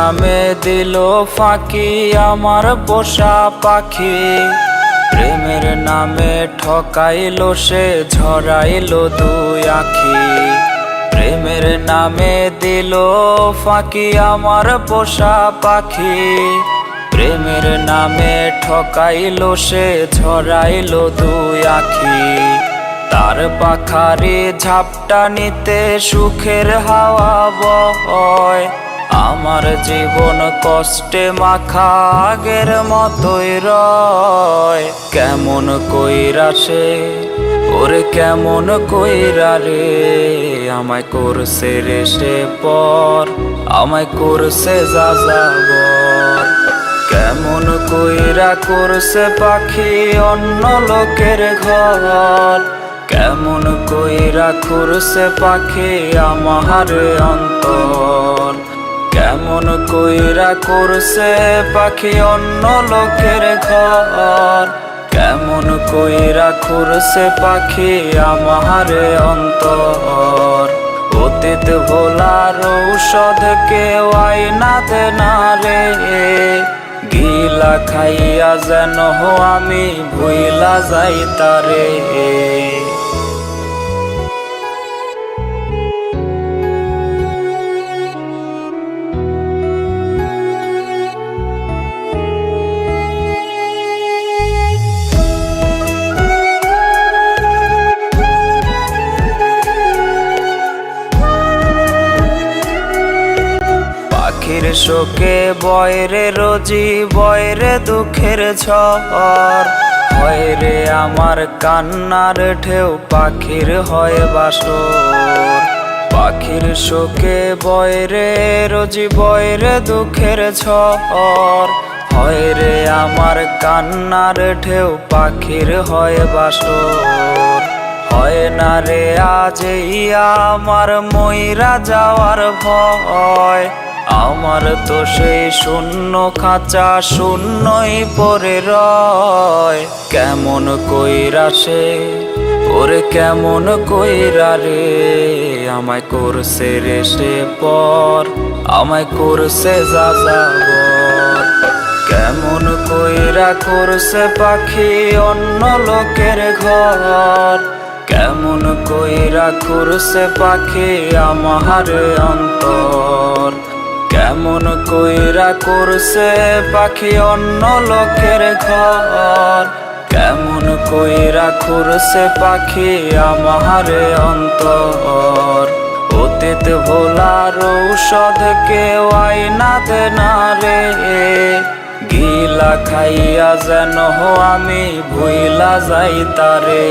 নামে দিল ফাঁকি আমার পোষা পাখি। প্রেমের নামে ঠকাইলো সে ঝরাইলো দুই আখি। প্রেমের নামে দিল ফাঁকি আমার পোষা পাখি। প্রেমের নামে ঠকাইলো সে ঝরাইলো দুই আখি। তার পাখারে ঝাপটা নিতে সুখের হাওয়া বয়। আমার জীবন কষ্টে মাখা আগের মতোই রয়। কেমন কইরা সে ওরে কেমন কইরা রে আমায় করছে রে সে পর, আমায় করছে যাযাবর। কেমন কইরা করছে পাখি অন্য লোকের ঘর। কেমন কইরা করছে পাখি আমার অন্তর। কেমন কইরা করছে পাখি অন্য লোকের ঘর। কেমন কইরা করছে পাখি আমার অন্তর। অতীত ভোলার ঔষধ কেউ আইনা দে না রে। গিলা খাইয়া যেন আমি ভুইলা যাই তারে। পাখির শোকে বয়রে রোজি বয়রে দুঃখের ঝড়। হয় রে আমার কান্নার ঢেউ পাখির হয় বাসর। পাখির শোকে বয়রে রোজি বয়রে দুঃখের ঝড়। হয় রে আমার কান্নার ঢেউ পাখির হয় বাসর। হয় না রে আজ আমার মইরা যাওয়ার ভয়। আমার তো সেই শূন্য খাঁচা শূন্যই পড়ে রয়। কেমন কইরা সে ওরে কেমন কইরা রে আমায় করছে রে সে পর, আমায় করছে যাযাবর। কেমন কইরা করছে পাখি অন্য লোকের ঘর। কেমন কইরা করছে পাখি আমার অন্তর। কেমন কইরা করছে পাখি অন্য লোকের ঘর। কেমন কইরা করছে পাখি আমার অন্তর। অতীত ভোলার ঔষধ কেউ আইনা দে না রে। গিলা খাইয়া যেন আমি ভুইলা যাই তারে।